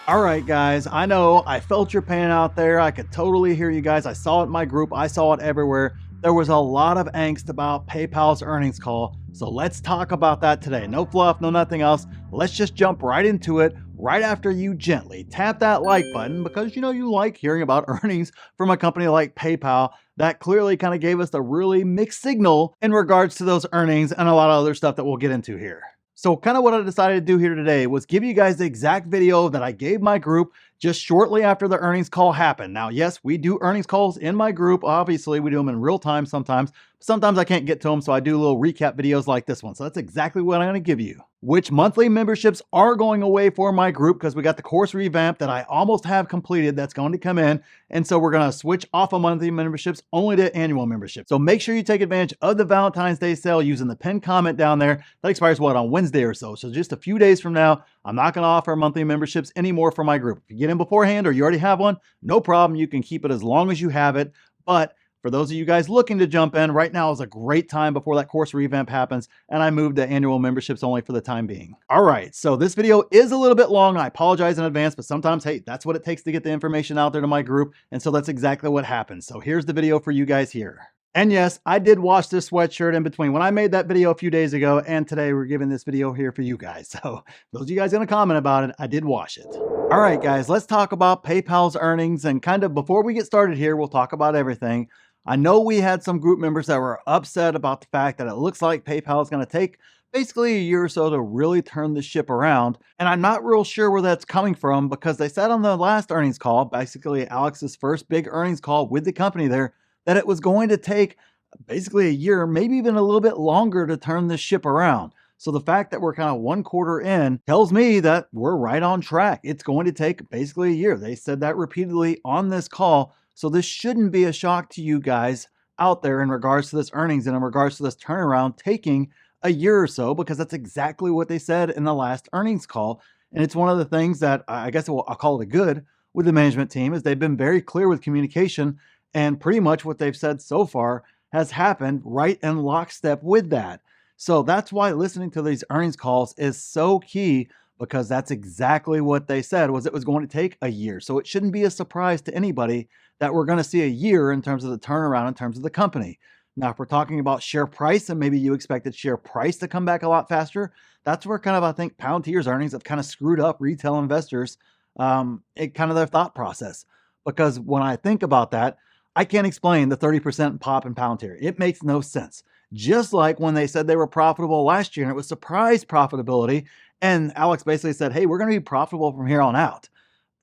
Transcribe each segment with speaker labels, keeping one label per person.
Speaker 1: All right, guys, I know I felt your pain out there. I could totally hear you guys. I saw it in my group, I saw it everywhere. There was a lot of angst about PayPal's earnings call. So let's talk about that today. No fluff, no nothing else. Let's just jump right into it right after you gently tap that like button because you know you like hearing about earnings from a company like PayPal that clearly kind of gave us a really mixed signal in regards to those earnings and a lot of other stuff that we'll get into here. So kind of what I decided to do here today was give you guys the exact video that I gave my group just shortly after the earnings call happened. Now, yes, we do earnings calls in my group. Obviously, we do them in real time sometimes. Sometimes I can't get to them, so I do little recap videos like this one. So that's exactly what I'm going to give you. Which monthly memberships are going away for my group because we got the course revamp that I almost have completed that's going to come in. And so we're going to switch off of monthly memberships only to annual memberships. So make sure you take advantage of the Valentine's Day sale using the pinned comment down there. That expires on Wednesday or so. So just a few days from now, I'm not going to offer monthly memberships anymore for my group. If you get in beforehand or you already have one, no problem. You can keep it as long as you have it. But for those of you guys looking to jump in, right now is a great time before that course revamp happens, and I moved to annual memberships only for the time being. All right, so this video is a little bit long. I apologize in advance, but sometimes, hey, that's what it takes to get the information out there to my group, and so that's exactly what happens. So here's the video for you guys here. And yes, I did wash this sweatshirt in between when I made that video a few days ago, and today we're giving this video here for you guys. So those of you guys gonna comment about it, I did wash it. All right, guys, let's talk about PayPal's earnings, and kind of before we get started here, we'll talk about everything. I know we had some group members that were upset about the fact that it looks like PayPal is going to take basically a year or so to really turn the ship around. And I'm not real sure where that's coming from because they said on the last earnings call, basically Alex's first big earnings call with the company there, that it was going to take basically a year, maybe even a little bit longer to turn the ship around. So the fact that we're kind of one quarter in tells me that we're right on track. It's going to take basically a year. They said that repeatedly on this call. So this shouldn't be a shock to you guys out there in regards to this earnings and in regards to this turnaround taking a year or so, because that's exactly what they said in the last earnings call. And it's one of the things that I guess I'll call it a good with the management team is they've been very clear with communication, and pretty much what they've said so far has happened right in lockstep with that. So that's why listening to these earnings calls is so key, because that's exactly what they said was it was going to take a year. So it shouldn't be a surprise to anybody that we're going to see a year in terms of the turnaround in terms of the company. Now, if we're talking about share price and maybe you expected share price to come back a lot faster, that's where kind of I think Palantir's earnings have kind of screwed up retail investors, it kind of their thought process. Because when I think about that, I can't explain the 30% pop in Palantir. It makes no sense. Just like when they said they were profitable last year and it was surprise profitability, and Alex basically said, hey, we're going to be profitable from here on out.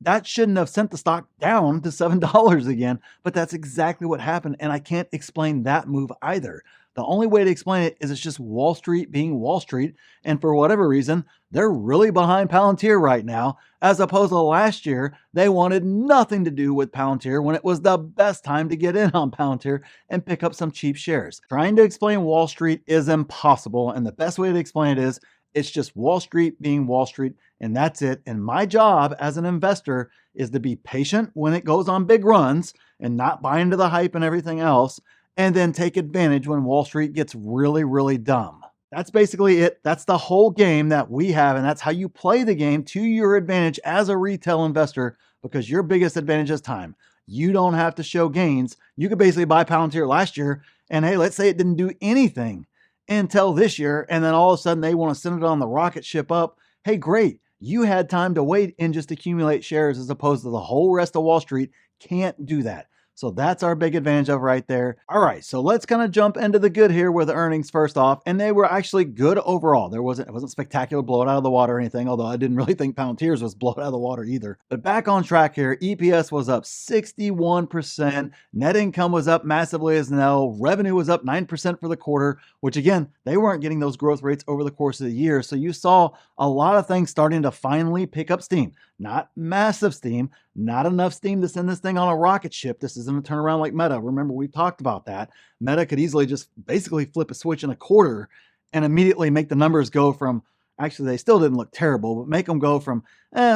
Speaker 1: That shouldn't have sent the stock down to $7 again, but that's exactly what happened. And I can't explain that move either. The only way to explain it is it's just Wall Street being Wall Street. And for whatever reason, they're really behind Palantir right now, as opposed to last year, they wanted nothing to do with Palantir when it was the best time to get in on Palantir and pick up some cheap shares. Trying to explain Wall Street is impossible. And the best way to explain it is it's just Wall Street being Wall Street, and that's it. And my job as an investor is to be patient when it goes on big runs and not buy into the hype and everything else, and then take advantage when Wall Street gets really, really dumb. That's basically it. That's the whole game that we have, and that's how you play the game to your advantage as a retail investor, because your biggest advantage is time. You don't have to show gains. You could basically buy Palantir last year, and hey, let's say it didn't do anything until this year, and then all of a sudden they want to send it on the rocket ship up. Hey, great. You had time to wait and just accumulate shares, as opposed to the whole rest of Wall Street can't do that. So that's our big advantage of right there. All right, so let's kind of jump into the good here with the earnings first off, and they were actually good overall. It wasn't spectacular, blow it out of the water or anything, although I didn't really think Palantir's was blow it out of the water either. But back on track here, EPS was up 61%, net income was up massively as well, revenue was up 9% for the quarter, which again, they weren't getting those growth rates over the course of the year. So you saw a lot of things starting to finally pick up steam. Not massive steam, not enough steam to send this thing on a rocket ship. This isn't a turnaround like Meta. Remember, we talked about that. Meta could easily just basically flip a switch in a quarter and immediately make the numbers go from, actually, they still didn't look terrible, but make them go from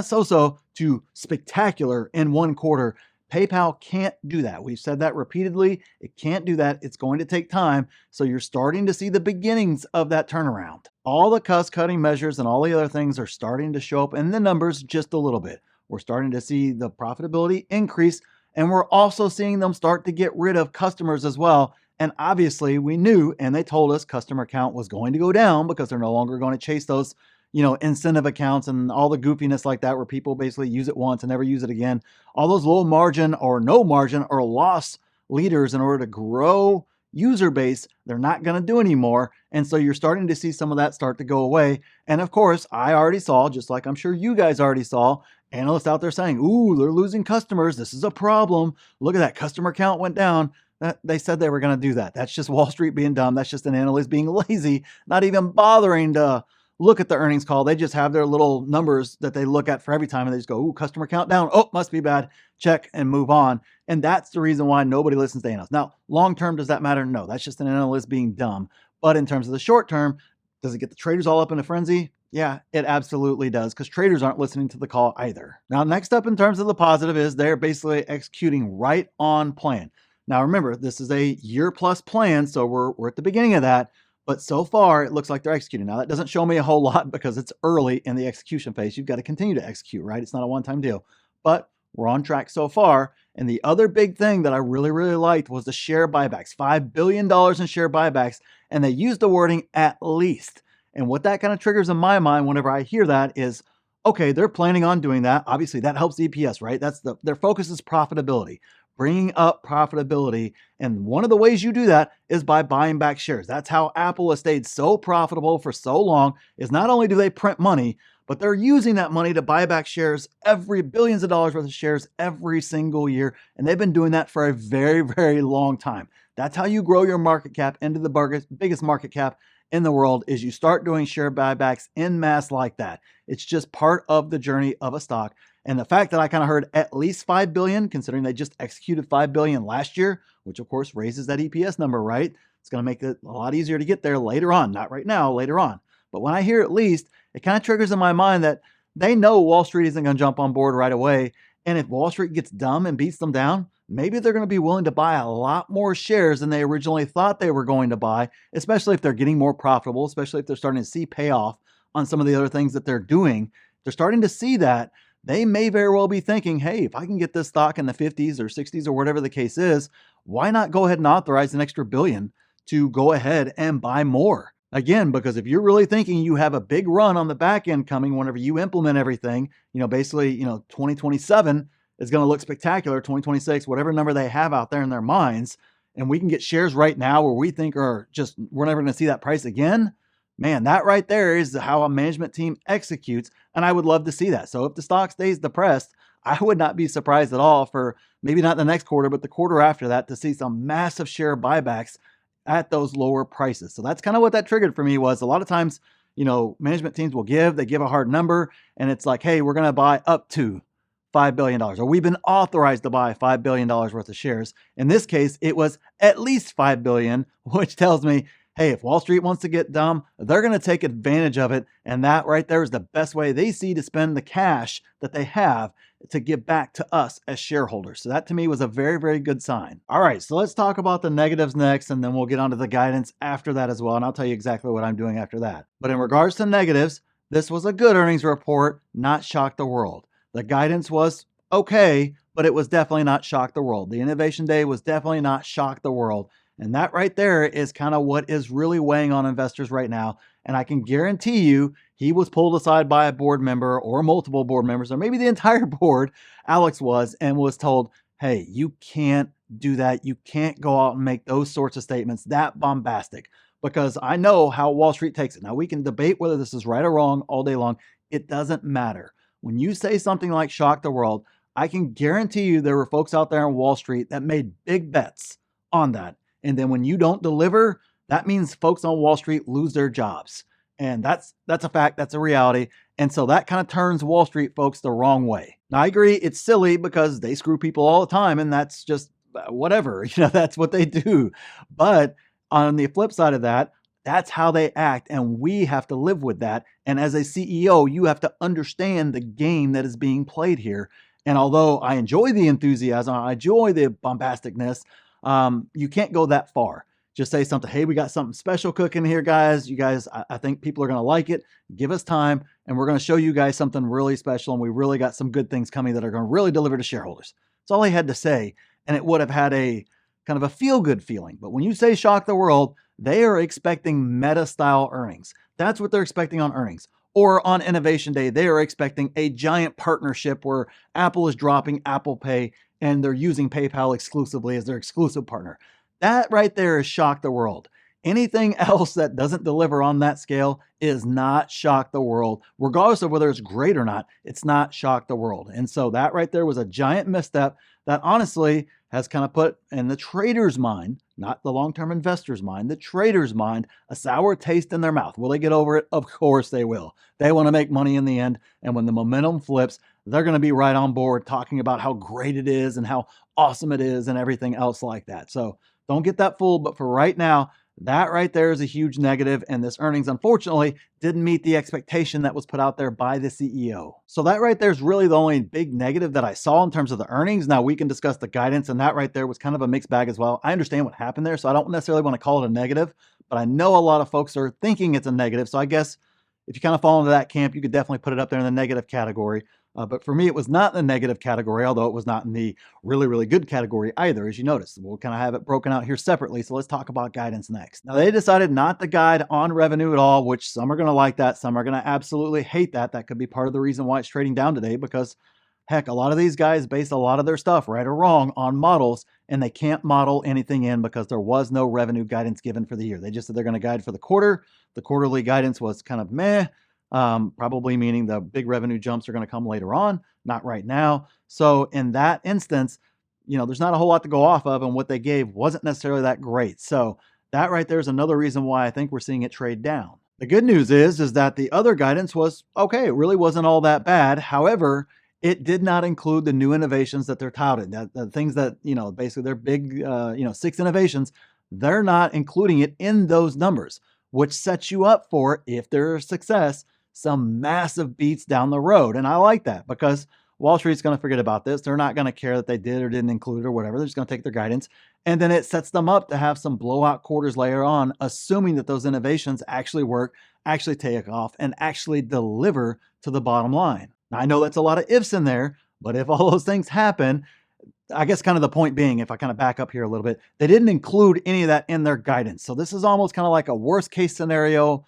Speaker 1: so-so to spectacular in one quarter. PayPal can't do that. We've said that repeatedly. It can't do that. It's going to take time. So you're starting to see the beginnings of that turnaround. All the cost-cutting measures and all the other things are starting to show up in the numbers just a little bit. We're starting to see the profitability increase, and we're also seeing them start to get rid of customers as well. And obviously, we knew, and they told us customer count was going to go down because they're no longer going to chase those, incentive accounts and all the goofiness like that, where people basically use it once and never use it again. All those low margin or no margin or loss leaders, in order to grow user base, they're not going to do anymore. And so you're starting to see some of that start to go away. And of course, I already saw, just like I'm sure you guys already saw, analysts out there saying, ooh, they're losing customers. This is a problem. Look at that. Customer count went down. That they said they were going to do that. That's just Wall Street being dumb. That's just an analyst being lazy, not even bothering to look at the earnings call. They just have their little numbers that they look at for every time, and they just go, ooh, customer count down. Oh, must be bad. Check and move on. And that's the reason why nobody listens to analysts. Now, long term, does that matter? No, that's just an analyst being dumb. But in terms of the short term, does it get the traders all up in a frenzy? Yeah, it absolutely does, because traders aren't listening to the call either. Now, next up in terms of the positive is they're basically executing right on plan. Now, remember, this is a year plus plan, so we're at the beginning of that. But so far, it looks like they're executing. Now, that doesn't show me a whole lot because it's early in the execution phase. You've got to continue to execute, right? It's not a one-time deal. But we're on track so far. And the other big thing that I really, really liked was the share buybacks. $5 billion in share buybacks. And they used the wording "at least." And what that kind of triggers in my mind whenever I hear that is, okay, they're planning on doing that. Obviously, that helps EPS, right? Their focus is profitability, bringing up profitability. And one of the ways you do that is by buying back shares. That's how Apple has stayed so profitable for so long, is not only do they print money, but they're using that money to buy back shares, every billions of dollars worth of shares every single year. And they've been doing that for a very, very long time. That's how you grow your market cap into the biggest market cap in the world, is you start doing share buybacks en masse like that. It's just part of the journey of a stock. And the fact that I kind of heard at least 5 billion, considering they just executed 5 billion last year, which of course raises that EPS number, right? It's going to make it a lot easier to get there later on, not right now, later on. But when I hear at least, it kind of triggers in my mind that they know Wall Street isn't going to jump on board right away. And if Wall Street gets dumb and beats them down, maybe they're going to be willing to buy a lot more shares than they originally thought they were going to buy, especially if they're getting more profitable, especially if they're starting to see payoff on some of the other things that they're doing. They're starting to see that. They may very well be thinking, hey, if I can get this stock in the 50s or 60s or whatever the case is, why not go ahead and authorize an extra billion to go ahead and buy more? Again, because if you're really thinking you have a big run on the back end coming whenever you implement everything, basically, 2027 is going to look spectacular, 2026, whatever number they have out there in their minds, and we can get shares right now where we think we're never going to see that price again. Man, that right there is how a management team executes, and I would love to see that. So if the stock stays depressed, I would not be surprised at all for maybe not the next quarter, but the quarter after that, to see some massive share buybacks at those lower prices. So that's kind of what that triggered for me. Was a lot of times, management teams they give a hard number, and it's like, hey, we're going to buy up to $5 billion, or we've been authorized to buy $5 billion worth of shares. In this case, it was at least $5 billion, which tells me, hey, if Wall Street wants to get dumb, they're going to take advantage of it. And that right there is the best way they see to spend the cash that they have to give back to us as shareholders. So that to me was a very, very good sign. All right, so let's talk about the negatives next, and then we'll get onto the guidance after that as well. And I'll tell you exactly what I'm doing after that. But in regards to negatives, this was a good earnings report, not shock the world. The guidance was okay, but it was definitely not shock the world. The Innovation Day was definitely not shock the world. And that right there is kind of what is really weighing on investors right now. And I can guarantee you, he was pulled aside by a board member or multiple board members, or maybe the entire board, Alex was, and was told, hey, you can't do that. You can't go out and make those sorts of statements that bombastic, because I know how Wall Street takes it. Now, we can debate whether this is right or wrong all day long. It doesn't matter. When you say something like shock the world, I can guarantee you there were folks out there on Wall Street that made big bets on that. And then when you don't deliver, that means folks on Wall Street lose their jobs. And that's a fact. That's a reality. And so that kind of turns Wall Street folks the wrong way. Now, I agree, it's silly because they screw people all the time, and that's just whatever. That's what they do. But on the flip side of that, that's how they act, and we have to live with that. And as a CEO, you have to understand the game that is being played here. And although I enjoy the enthusiasm, I enjoy the bombasticness, you can't go that far. just say something, hey, we got something special cooking here, guys. You guys, I think people are going to like it. Give us time, and we're going to show you guys something really special, and we really got some good things coming that are going to really deliver to shareholders. That's all he had to say, and it would have had a kind of a feel-good feeling. But when you say shock the world, they are expecting meta-style earnings. That's what they're expecting on earnings. Or on Innovation Day, they are expecting a giant partnership where Apple is dropping Apple Pay and they're using PayPal exclusively as their exclusive partner. That right there is shock the world. Anything else that doesn't deliver on that scale is not shock the world, regardless of whether it's great or not. It's not shock the world. And so that right there was a giant misstep that honestly has kind of put in the trader's mind, not the long-term investor's mind, the trader's mind, a sour taste in their mouth. Will they get over it? Of course they will. They want to make money in the end. And when the momentum flips, they're going to be right on board talking about how great it is and how awesome it is and everything else like that. So don't get that fooled. But for right now, that right there is a huge negative, and this earnings, unfortunately, didn't meet the expectation that was put out there by the CEO. So that right there is really the only big negative that I saw in terms of the earnings. Now we can discuss the guidance, and that right there was kind of a mixed bag as well. I understand what happened there, so I don't necessarily want to call it a negative, but I know a lot of folks are thinking it's a negative. So I guess if you kind of fall into that camp, you could definitely put it up there in the negative category. But for me, it was not in the negative category, although it was not in the really, really good category either, as you notice. We'll kind of have it broken out here separately. So let's talk about guidance next. Now, they decided not to guide on revenue at all, which some are going to like that. Some are going to absolutely hate that. That could be part of the reason why it's trading down today, because heck, a lot of these guys base a lot of their stuff, right or wrong, on models, and they can't model anything in because there was no revenue guidance given for the year. They just said they're going to guide for the quarter. The quarterly guidance was kind of meh. Probably meaning the big revenue jumps are going to come later on, not right now. So in that instance, there's not a whole lot to go off of, and what they gave wasn't necessarily that great. So that right there is another reason why I think we're seeing it trade down. The good news is that the other guidance was okay. It really wasn't all that bad. However, it did not include the new innovations that they're touted. The things that, basically they're big, 6 innovations. They're not including it in those numbers, which sets you up for, if they're a success, some massive beats down the road. And I like that because Wall Street's going to forget about this. They're not going to care that they did or didn't include it or whatever. They're just going to take their guidance. And then it sets them up to have some blowout quarters later on, assuming that those innovations actually work, actually take off, and actually deliver to the bottom line. Now, I know that's a lot of ifs in there, but if all those things happen, I guess kind of the point being, if I kind of back up here a little bit, they didn't include any of that in their guidance. So this is almost kind of like a worst case scenario,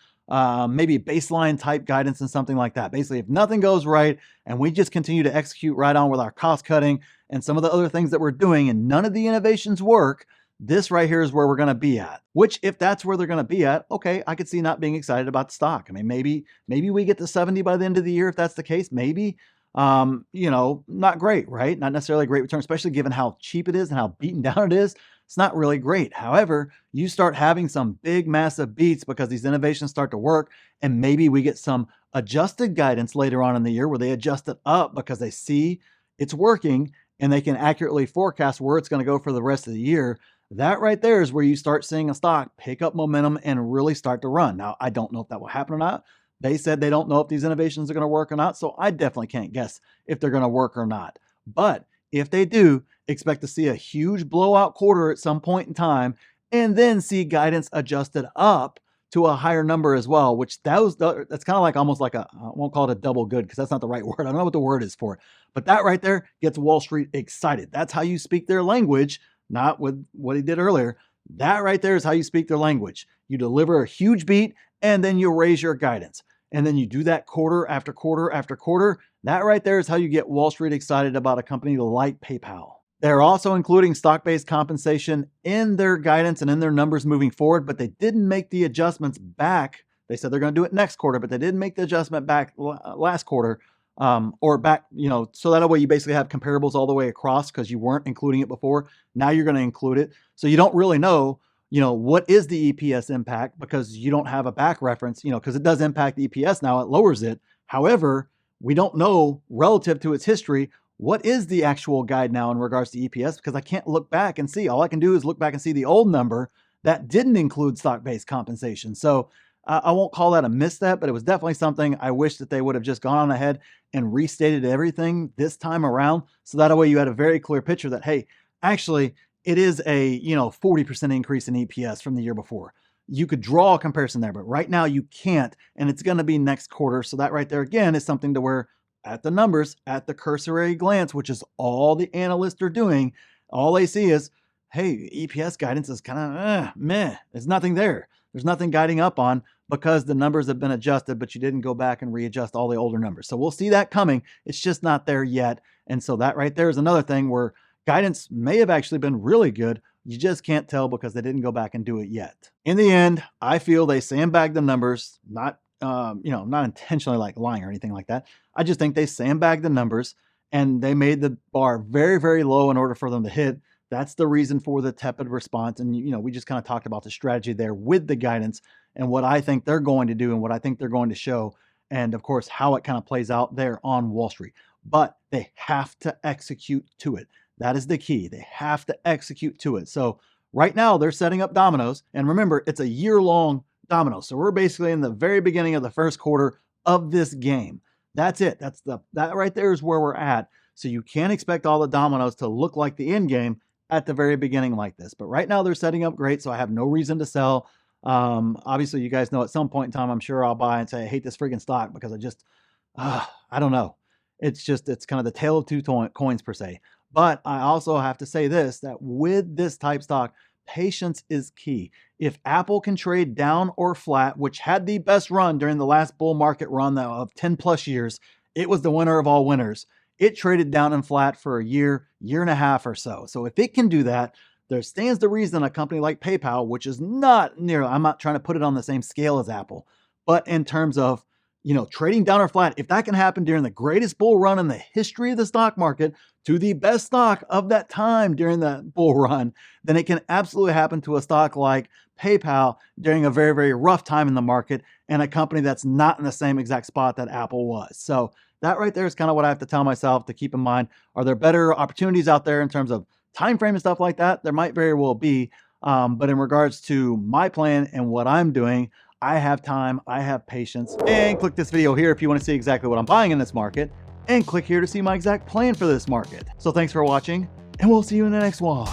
Speaker 1: maybe baseline type guidance and something like that. Basically, if nothing goes right and we just continue to execute right on with our cost cutting and some of the other things that we're doing and none of the innovations work, this right here is where we're going to be at. Which, if that's where they're going to be at, okay, I could see not being excited about the stock. I mean, maybe we get to 70 by the end of the year if that's the case. Maybe, not great, right? Not necessarily a great return, especially given how cheap it is and how beaten down it is. It's not really great. However, you start having some big, massive beats because these innovations start to work, and maybe we get some adjusted guidance later on in the year where they adjust it up because they see it's working and they can accurately forecast where it's going to go for the rest of the year. That right there is where you start seeing a stock pick up momentum and really start to run. Now, I don't know if that will happen or not. They said they don't know if these innovations are going to work or not, so I definitely can't guess if they're going to work or not. But if they do, expect to see a huge blowout quarter at some point in time, and then see guidance adjusted up to a higher number as well, which that's kind of like almost like I won't call it a double good because that's not the right word. I don't know what the word is for it, but that right there gets Wall Street excited. That's how you speak their language, not with what he did earlier. That right there is how you speak their language. You deliver a huge beat and then you raise your guidance. And then you do that quarter after quarter after quarter. That right there is how you get Wall Street excited about a company like PayPal. They're also including stock-based compensation in their guidance and in their numbers moving forward, but they didn't make the adjustments back. They said they're going to do it next quarter, but they didn't make the adjustment back last quarter or back, so that way you basically have comparables all the way across because you weren't including it before. Now you're going to include it. So you don't really know, what is the EPS impact because you don't have a back reference, because it does impact the EPS now, it lowers it. However, we don't know relative to its history, what is the actual guide now in regards to EPS because I can't look back and see. All I can do is look back and see the old number that didn't include stock-based compensation. So I won't call that a misstep, but it was definitely something I wish that they would have just gone on ahead and restated everything this time around. So that way you had a very clear picture that, hey, actually, it is a 40% increase in EPS from the year before. You could draw a comparison there, but right now you can't, and it's going to be next quarter. So that right there again is something to where at the numbers, at the cursory glance, which is all the analysts are doing, all they see is, hey, EPS guidance is kind of meh. There's nothing there. There's nothing guiding up on because the numbers have been adjusted, but you didn't go back and readjust all the older numbers. So we'll see that coming. It's just not there yet. And so that right there is another thing where guidance may have actually been really good. You just can't tell because they didn't go back and do it yet. In the end, I feel they sandbagged the numbers, not intentionally like lying or anything like that. I just think they sandbagged the numbers and they made the bar very, very low in order for them to hit. That's the reason for the tepid response. And, we just kind of talked about the strategy there with the guidance and what I think they're going to do and what I think they're going to show. And of course, how it kind of plays out there on Wall Street. But they have to execute to it. That is the key. They have to execute to it. So right now they're setting up dominoes. And remember, it's a year-long domino. So we're basically in the very beginning of the first quarter of this game. That's it. That right there is where we're at. So you can't expect all the dominoes to look like the end game at the very beginning like this. But right now they're setting up great. So I have no reason to sell. Obviously, you guys know at some point in time, I'm sure I'll buy and say, I hate this freaking stock because I don't know. It's kind of the tale of two coins per se. But I also have to say this, that with this type stock, patience is key. If Apple can trade down or flat, which had the best run during the last bull market run of 10 plus years, it was the winner of all winners. It traded down and flat for a year and a half or so. So if it can do that, there stands to reason a company like PayPal, which is not near, I'm not trying to put it on the same scale as Apple, but in terms of trading down or flat, if that can happen during the greatest bull run in the history of the stock market to the best stock of that time during that bull run, then it can absolutely happen to a stock like PayPal during a very, very rough time in the market and a company that's not in the same exact spot that Apple was. So that right there is kind of what I have to tell myself to keep in mind. Are there better opportunities out there in terms of time frame and stuff like that? There might very well be. But in regards to my plan and what I'm doing, I have time, I have patience, and click this video here if you want to see exactly what I'm buying in this market, and click here to see my exact plan for this market. So thanks for watching, and we'll see you in the next one.